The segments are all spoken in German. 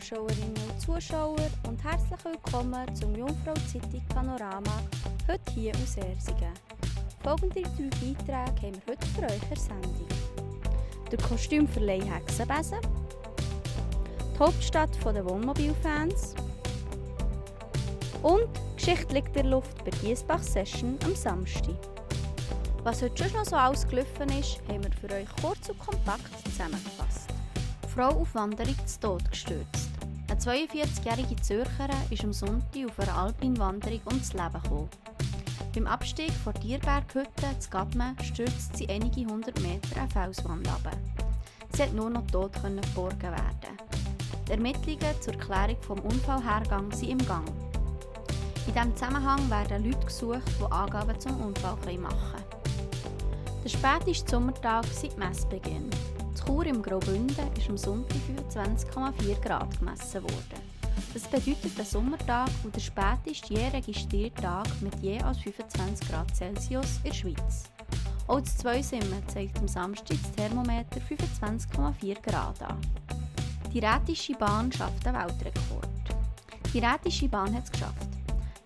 Zuschauerinnen und Zuschauer und herzlich willkommen zum Jungfrau-Zeitung Panorama, heute hier aus Ersingen. Folgende 3 Beiträge haben wir heute für euch in der Sendung. Der Kostümverleih Hexenbesen, die Hauptstadt der Wohnmobilfans und Geschichte liegt in der Luft bei Giesbach Session am Samstag. Was heute schon noch so ausgelaufen ist, haben wir für euch kurz und kompakt zusammengefasst. Frau auf Wanderung zu Tod gestürzt. Eine 42-jährige Zürcherin ist am Sonntag auf einer Alpinwanderung ums Leben gekommen. Beim Abstieg vor Tierberghütte zu Gadmen stürzte sie einige 100 Meter eine Felswand runter. Sie konnte nur noch tot geborgen werden. Die Ermittlungen zur Klärung des Unfallhergangs sind im Gang. In diesem Zusammenhang werden Leute gesucht, die Angaben zum Unfall machen können. Der späteste Sommertag seit Messbeginn. In Chur im Graubünden ist am Sonntag 25,4 Grad gemessen worden. Das bedeutet einen Sommertag und der späteste je registrierte Tag mit je als 25 Grad Celsius in der Schweiz. Auch das Zweisimmen zeigt am Samstag das Thermometer 25,4 Grad an. Die Rätische Bahn schafft einen Weltrekord. Die Rätische Bahn hat es geschafft.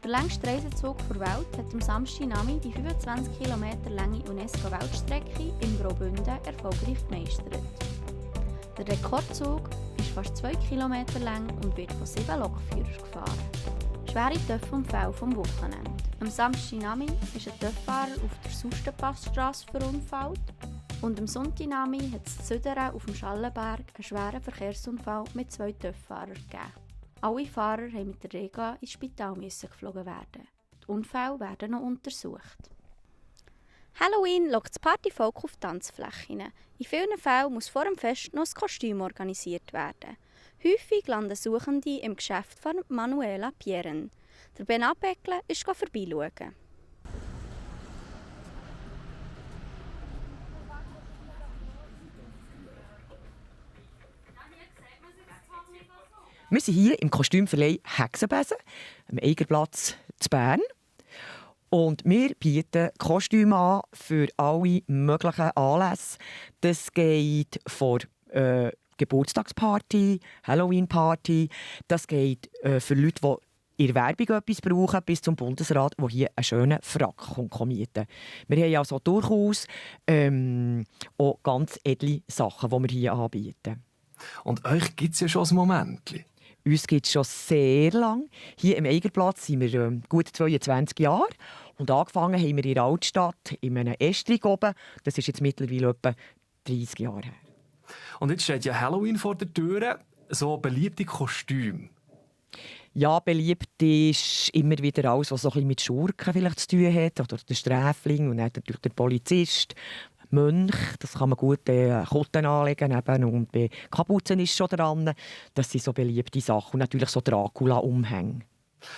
Der längste Reisezug der Welt hat am Samstagnachmittag die 25 km lange UNESCO-Weltstrecke im Graubünden erfolgreich gemeistert. Der Rekordzug ist fast 2 km lang und wird von 7 Lokführern gefahren. Schwere Töpfunfälle vom Wochenende. Am Samstagnachmittag ist ein Töpffahrer auf der Sustenpassstrasse verunfallt und am Sonntagnachmittag hat es in Züderen auf dem Schallenberg einen schweren Verkehrsunfall mit 2 Töpffahrern gegeben. Alle Fahrer mussten mit der Rega ins Spital geflogen werden. Die Unfälle werden noch untersucht. Halloween lockt das Partyvolk auf Tanzflächen. In vielen Fällen muss vor dem Fest noch ein Kostüm organisiert werden. Häufig landen Suchende im Geschäft von Manuela Pieren. Der Ben Abeckle ist vorbeischauen. Wir sind hier im Kostümverleih Hexenbesen, am Eigerplatz zu Bern. Und wir bieten Kostüme an für alle möglichen Anlässe. Das geht von Geburtstagsparty, Halloween-Party. Das geht für Leute, die in der Werbung etwas brauchen, bis zum Bundesrat, der hier einen schönen Frack mieten. Wir haben also durchaus auch ganz edle Sachen, die wir hier anbieten. Und euch gibt es ja schon ein Moment. Uns gibt es schon sehr lange. Hier im Eigerplatz sind wir gut 22 Jahre. Und angefangen haben wir in der Altstadt, in einem Estrig oben. Das ist jetzt mittlerweile etwa 30 Jahre her. Und jetzt steht ja Halloween vor der Tür. So beliebte Kostüme. Ja, beliebt ist immer wieder alles, was so ein bisschen mit Schurken vielleicht zu tun hat. Oder der Sträfling und dann natürlich der Polizist. Mönch, das kann man gut Kutten anlegen eben. Und bei Kapuzen ist schon dran. Das sind so beliebte Sachen. Und natürlich so Dracula-Umhänge.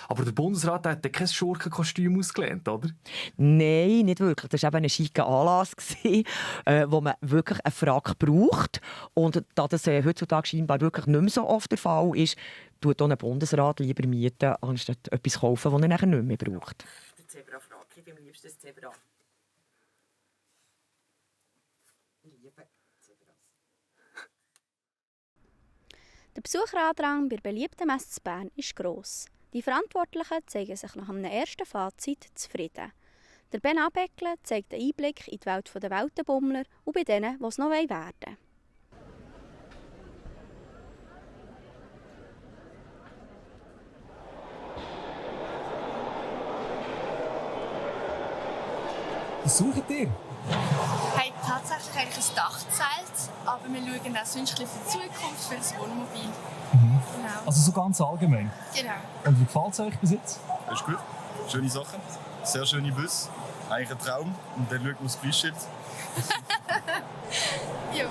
Aber der Bundesrat hat kein Schurkenkostüm ausgelehnt, oder? Nein, nicht wirklich. Das war eben ein schicker Anlass, wo man wirklich einen Frack braucht. Und da das heutzutage scheinbar wirklich nicht mehr so oft der Fall ist, tut auch ein Bundesrat lieber mieten, anstatt etwas kaufen, das er nachher nicht mehr braucht. Der Zebra-Frack, ich bin am liebsten das Zebra. Der Besucherandrang bei der beliebten Messe zu Bern ist gross. Die Verantwortlichen zeigen sich nach einem ersten Fazit zufrieden. Der Ben Abeckle zeigt einen Einblick in die Welt der Weltenbummler und bei denen, die es noch werden wollen. Was sucht ihr? Wir haben tatsächlich eigentlich ein Dachzelt, aber wir schauen auch sonst für die Zukunft, für das Wohnmobil. Genau. Also so ganz allgemein. Genau. Und wie gefällt es euch bis jetzt? Das ist gut. Schöne Sachen. Sehr schöne Bus. Eigentlich ein Traum. Und dann schaut man aufs Preisschild. Ja.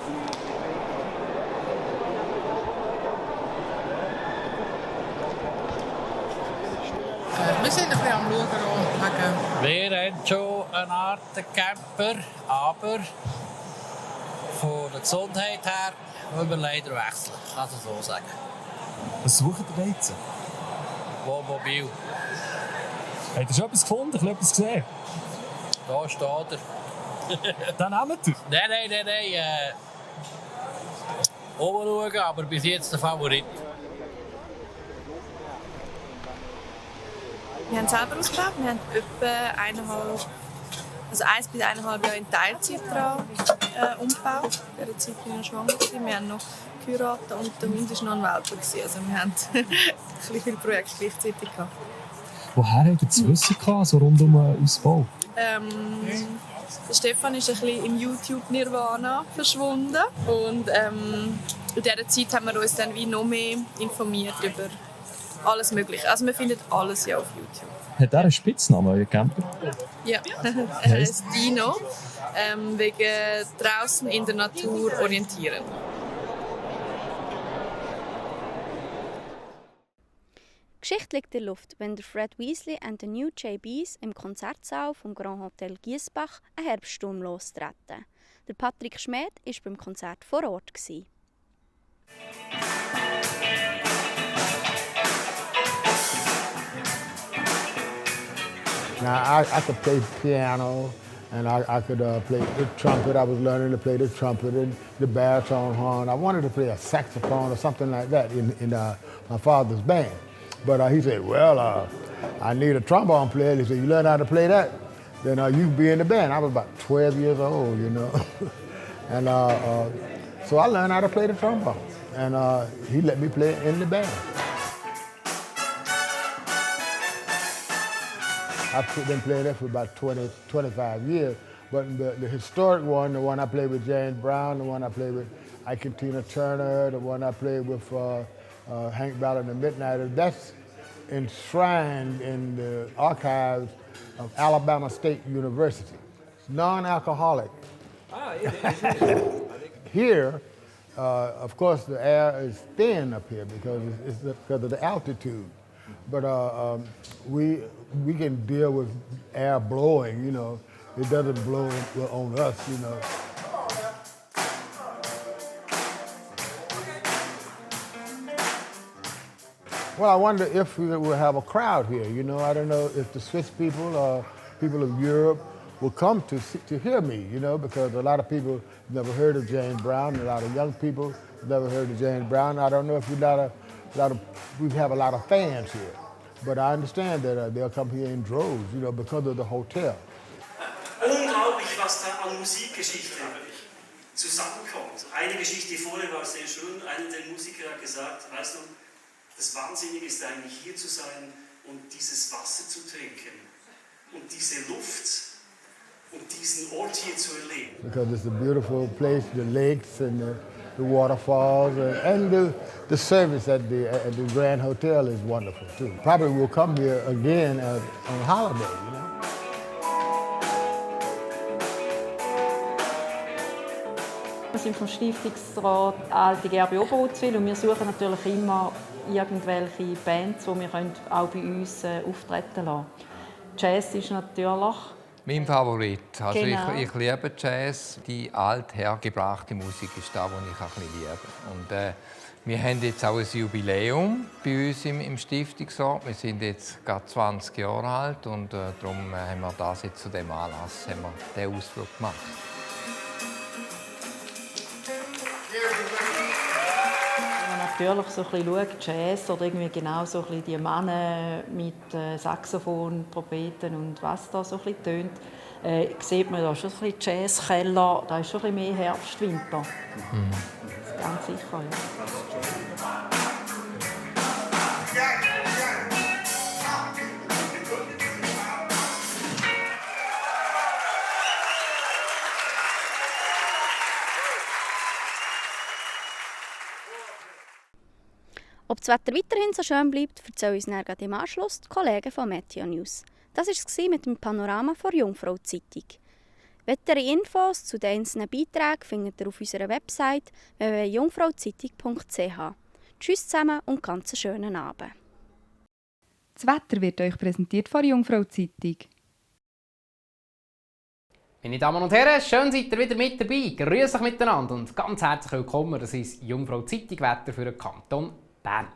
Wir sind ein bisschen am Schauen. Wir haben schon eine Art Camper, aber von der Gesundheit her wollen wir leider wechseln, kann ich so sagen. Was sucht ihr jetzt? Wohnmobil. Habt ihr schon etwas gefunden? Etwas gesehen? Da steht er. Den nehmt ihr? Nein. Umschauen, aber bis jetzt der Favorit. Wir haben selber ausgebaut. Wir haben etwa 1 bis 1,5 Jahre in Teilzeit daran umgebaut. In dieser Zeit war ich noch schwanger. Wir haben noch geheiratet und der Hund war noch ein Welpe. Also wir haben ein viele Projekte gleichzeitig gehabt. Woher habt ihr das Wissen gehabt, so rund um den Ausbau? Der Stefan ist ein bisschen im YouTube-Nirvana verschwunden. Und in dieser Zeit haben wir uns dann wie noch mehr informiert über alles Mögliche. Also wir finden alles ja auf YouTube. Hat er einen Spitznamen, euer Camper? Ja, er heißt Dino, wegen draußen in der Natur orientieren. Die Geschichte liegt in der Luft, wenn der Fred Weasley and the New JBs im Konzertsaal vom Grand Hotel Giesbach einen Herbststurm lostreten. Der Patrick Schmed war beim Konzert vor Ort. Now, I could play piano, and I could play the trumpet. I was learning to play the trumpet and the baritone horn. I wanted to play a saxophone or something like that in my father's band. But he said, well, I need a trombone player. He said, you learn how to play that, then you can be in the band. I was about 12 years old, you know. And so I learned how to play the trombone. And he let me play in the band. I've been playing that for about 20, 25 years. But the historic one, the one I played with James Brown, the one I played with Ike and Tina Turner, the one I played with Hank Ballard and the Midnighters, that's enshrined in the archives of Alabama State University. It's non-alcoholic. Here, of course, the air is thin up here because of the altitude. But we can deal with air blowing, you know. It doesn't blow on us, you know. Well, I wonder if we will have a crowd here. You know, I don't know if the Swiss people or people of Europe will come to hear me, you know, because a lot of people never heard of James Brown, a lot of young people never heard of James Brown. I don't know if we have a lot of fans here, but I understand that they'll come here in droves, you know, because of the hotel. Unglaublich, was da an Musikgeschichte zusammenkommt. Eine Geschichte vorher war sehr schön. Einer der Musiker hat gesagt, weißt du, das Wahnsinnige ist eigentlich hier zu sein und dieses Wasser zu trinken und diese Luft und diesen Ort hier zu erleben. Because it's a beautiful place, the lakes and the waterfalls and the service at the Grand Hotel is wonderful too. Probably we'll come here again on holiday, you know. Wir sind vom Stiftungsrat Alte Gerbe Oberuzwil und wir suchen natürlich immer irgendwelche Bands, die wir auch bei uns auftreten lassen. Jazz ist natürlich mein Favorit. Also genau. ich liebe Jazz. Die althergebrachte Musik ist das, was ich ein bisschen liebe. Und, wir haben jetzt auch ein Jubiläum bei uns im Stiftungsrat. Wir sind jetzt gerade 20 Jahre alt und darum haben wir das jetzt zu dem Anlass diesen Ausflug gemacht. Natürlich so ein bisschen Jazz oder irgendwie genau so ein bisschen die Männer mit Saxophon, Trompeten und was da so ein bisschen tönt, sieht man da schon ein bisschen Jazzkeller, da ist schon ein bisschen mehr Herbst, Winter. Das ganz sicher, ja. Ob das Wetter weiterhin so schön bleibt, erzählen uns dann im Anschluss die Kollegen von Meteo News. Das war es mit dem Panorama der Jungfrau-Zeitung. Weitere Infos zu den einzelnen Beiträgen findet ihr auf unserer Website www.jungfrauzeitung.ch. Tschüss zusammen und ganz einen schönen Abend. Das Wetter wird euch präsentiert von Jungfrau-Zeitung. Meine Damen und Herren, schön seid ihr wieder mit dabei. Grüß euch miteinander und ganz herzlich willkommen. Das ist Jungfrau-Zeitung Wetter für den Kanton Bern.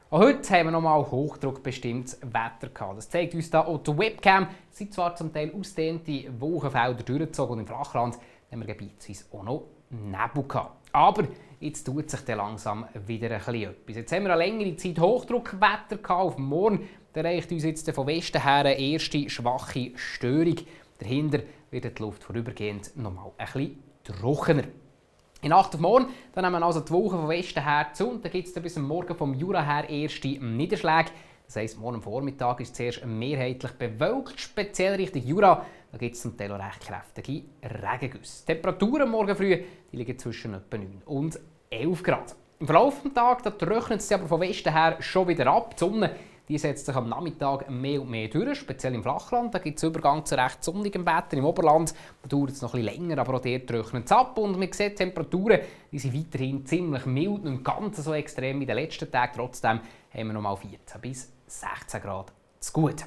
Auch heute haben wir nochmal hochdruckbestimmtes Wetter gehabt. Das zeigt uns hier auch die Webcam. Es sind zwar zum Teil ausgedehnte Wolkenfelder durchgezogen und im Flachland haben wir gebietsweise auch noch Nebel gehabt. Aber jetzt tut sich dann langsam wieder ein bisschen etwas. Jetzt haben wir eine längere Zeit Hochdruckwetter gehabt. Auf morgen erreicht uns jetzt von Westen her eine erste schwache Störung. Dahinter wird die Luft vorübergehend nochmal ein bisschen trockener. In Nacht auf morgen dann nehmen wir also die Woche von Westen her zu und dann gibt es bis am Morgen vom Jura her erste Niederschläge. Das heisst, morgen am Vormittag ist zuerst mehrheitlich bewölkt, speziell Richtung Jura. Da gibt es zum Teil auch recht kräftige Regengüsse. Die Temperaturen morgen früh die liegen zwischen etwa 9 und 11 Grad. Im Verlauf des Tages trocknet es aber von Westen her schon wieder ab. Die Sonne die setzt sich am Nachmittag mehr und mehr durch, speziell im Flachland. Da gibt es Übergang zu recht sonnigem Wetter. Im Oberland dauert es noch ein bisschen länger, aber auch dort trocknet es ab. Und man sieht, die Temperaturen die sind weiterhin ziemlich mild, nicht ganz so extrem wie in den letzten Tagen. Trotzdem haben wir noch mal 14 bis 16 Grad zu gut.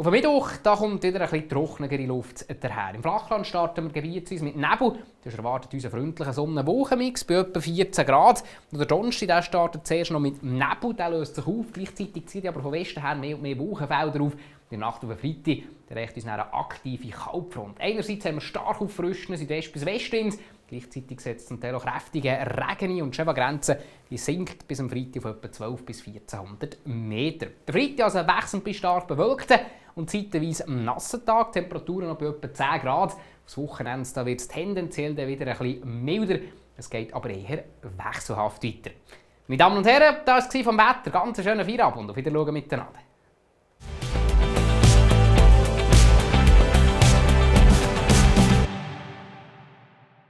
Auf dem Mittwoch da kommt wieder ein bisschen trockenere Luft daher. Im Flachland starten wir gebietsweise mit Nebel. Das erwartet uns einen freundlichen Sonnenwolkenmix bei etwa 14 Grad. Und der Donnerstag der startet zuerst noch mit Nebel, der löst sich auf. Gleichzeitig zieht aber von Westen her mehr und mehr Wolkenfelder auf. In der Nacht auf den Freitag erreicht uns eine aktive Kaltfront. Einerseits haben wir stark auffrischenden Südwest- bis Westwind. Gleichzeitig setzt zum Teil auch kräftige Regen ein und die Schwebengrenze sinkt bis am Freitag auf etwa 1200 bis 1400 Meter. Der Freitag also wechselnd bis stark bewölkt und zeitweise am nassen Tag. Temperaturen noch bei etwa 10 Grad. Aufs Wochenende da wird es tendenziell dann wieder ein bisschen milder. Es geht aber eher wechselhaft weiter. Meine Damen und Herren, das war vom Wetter. Ganz schönen Feierabend und auf Wiedersehen miteinander.